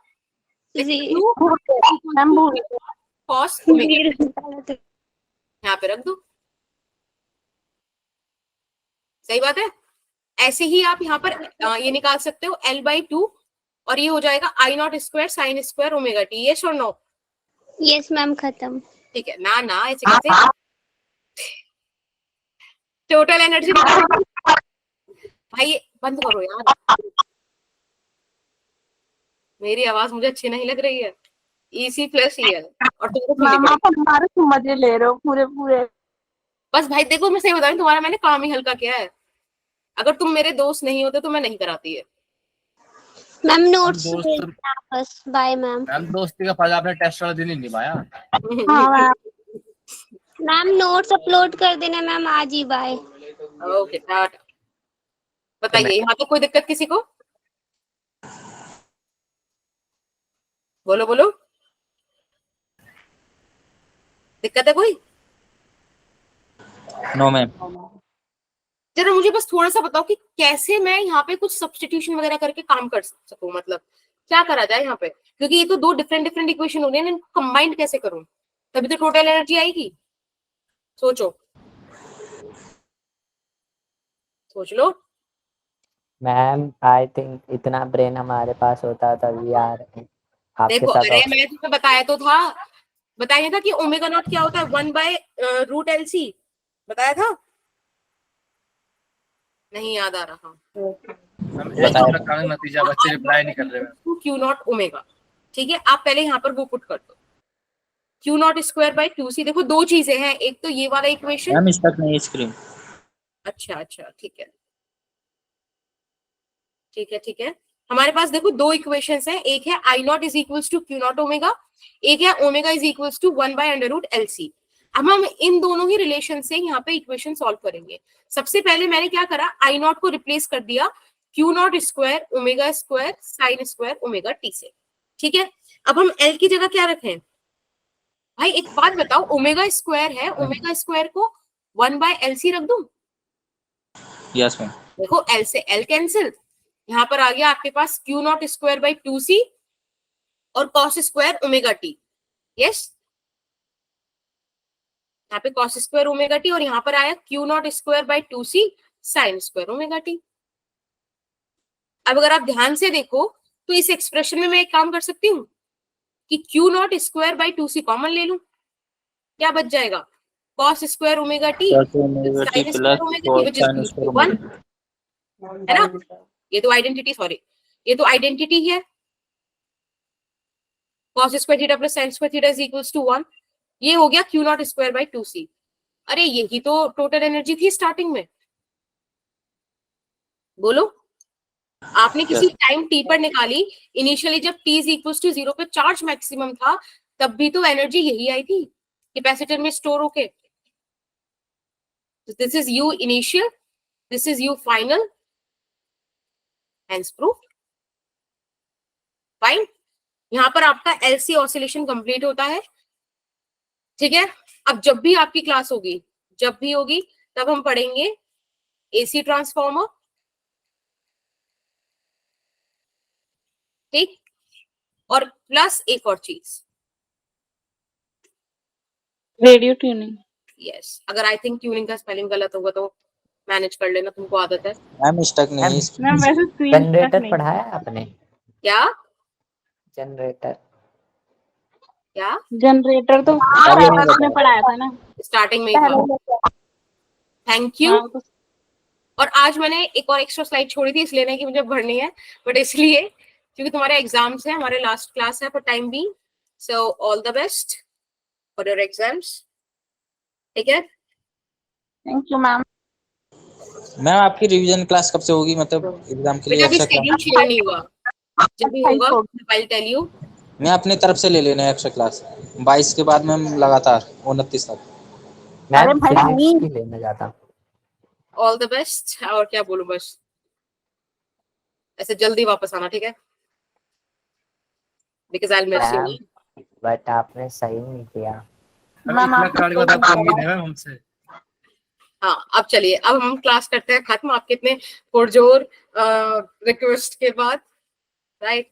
मैम भूल cos ओमेगा, यहाँ पे रख दो। सही बात है। ऐसे ही आप यहाँ पर ये निकाल सकते हो L/2 और ये हो जाएगा I0² sin square omega T. Yes और नो? यस मैम, खत्म। ठीक है ना, ना ऐसे कैसे? टोटल एनर्जी भाई बंद करो यार, मेरी आवाज मुझे अच्छी नहीं लग रही है। EC प्लस EL और तुमको फील मैम आप हमारे से मजे ले रहे हो पूरे पूरे। बस भाई देखो, मैं सही बता रही हूँ, तुम्हारा मैंने काम ही हल्का किया है। अगर तुम मेरे दोस्त नहीं होते तो मैं नहीं कराती है। मैम नोट्स दोस्त बस। Bye ma'am. मैम दोस्ती का फर्ज आपने टेस्ट वाला दिन ही निभाया। हाँ मैम। मैम नोट्स अपलोड कर देना मैम आज ही। बाय। ओके टाटा। बताइए यहाँ पे कोई दिक्कत किसी को? बोलो बोलो, दिक्कत है कोई? No ma'am. जरा मुझे बस थोड़ा सा बताओ कि कैसे मैं यहाँ पे कुछ सब्स्टिट्यूशन वगैरह करके काम कर सकूं, मतलब क्या करा जाए यहाँ पे, क्योंकि ये तो दो डिफरेंट डिफरेंट इक्वेशन हो रही है, इनको कंबाइंड कैसे करूं, तभी तो टोटल एनर्जी आएगी। सोचो, सोच लो। मैम आई थिंक इतना ब्रेन हमारे पास होता तभी यार आपके देखो, साथ अरे मैं तुम्हें बताया तो था, बताया था कि ओमेगा नॉट क्या होता है, 1/√LC बताया था, नहीं याद आ रहा। हम एक चैप्टर का नतीजा बच्चे रिप्लाई नहीं कर रहे हैं। Q0 ओमेगा, ठीक है, आप पहले यहाँ पर वो पुट कर दो, Q0²/2C। देखो दो चीजें हैं, एक तो ये वाला इक्वेशन। मैम स्टक नहीं स्क्रीन। अच्छा अच्छा, ठीक है ठीक है ठीक है। हमारे पास देखो दो इक्वेशंस हैं, एक है I0 is equals to Q0 omega, एक है omega is equals to 1/√LC। अब हम इन दोनों ही रिलेशन से यहाँ पे इक्वेशन सॉल्व करेंगे। सबसे पहले मैंने क्या करा, I0 को रिप्लेस कर दिया Q0² omega square sine square omega T से, ठीक है। अब हम L की जगह क्या रखें? भाई एक बात बताओ, ओमेगा स्क्वायर है, ओमेगा स्क्वायर को 1/LC रख दूं? Yes ma'am. देखो L से L कैंसिल, यहाँ पर आ गया आपके पास Q0²/2C और cos square omega T. Yes, यहाँ पे cos स्क्वायर ओमेगा टी और यहाँ पर आया Q0²/2C sine square omega T. अब अगर आप ध्यान से देखो तो इस एक्सप्रेशन में मैं एक काम कर सकती हूँ कि Q0²/2C कॉमन ले लूं, क्या बच जाएगा? cos square omega T sine square omega T which is 1, है ना? ये तो आइडेंटिटी, सॉरी ये तो आइडेंटिटी है, cos square theta plus sin square theta is equals to 1। ये हो गया Q0²/2C। अरे यही तो टोटल एनर्जी थी स्टार्टिंग में, बोलो। आपने किसी टाइम t पर निकाली, इनिशियली जब t इज इक्वल्स टू 0 पे चार्ज मैक्सिमम था, तब भी तो एनर्जी यही आई थी कैपेसिटर में स्टोर होके। This is U initial, this is U final, hence proof. Fine, यहाँ पर आपका LC ऑसिलेशन कंप्लीट होता है, ठीक है। अब जब भी आपकी क्लास होगी, जब भी होगी, तब हम पढ़ेंगे AC ट्रांसफॉर्मर, ठीक, और प्लस एक और चीज, रेडियो ट्यूनिंग। यस। अगर आई थिंक ट्यूनिंग का स्पेलिंग गलत होगा तो मैनेज कर लेना, तुमको आदत है। मैम स्टक नहीं मैम स्क्रीन। मैम वैसे स्क्रीन तक जनरेटर नहीं। पढ़ाया आपने? क्या जनरेटर क्या? जनरेटर तो अभी नहीं आपने पढ़ाया था ना स्टार्टिंग में ही था। Thank you. हाँ, तो और आज मैंने एक और एक्स्ट्रा स्लाइड छोड़ी थी, इसलिए नहीं कि मुझे भरनी है, बट इसलिए क्योंकि तुम्हारे एग्जाम्स है, हमारे लास्ट क्लास है for time being, so all the best for your exams, ठीक है। Thank you ma'am. मैम आपकी रिवीजन क्लास कब से होगी, मतलब एग्जाम के लिए बेटा अभी एक्स्ट्रा शेड्यूल क्लास? शेयर नहीं हुआ, जब भी होगा आई विल टेल यू। मैं अपनी तरफ से ले लेना एक्स्ट्रा क्लास 22 के बाद मैम लगातार 29 तक। अरे मैम भाई फिजिक्स की लेना चाहता हूँ। ऑल द बेस्ट, और क्या बोलूं, बस ऐसे जल्दी वापस आना, ठीक है, because I will miss you. Ma'am but आपने सही नहीं किया। अब इतना कराने के बाद आपको उम्मीद है मैम हमसे? हाँ, अब चलिए, अब हम क्लास करते हैं खत्म आपके इतने पुरजोर रिक्वेस्ट के बाद, राइट।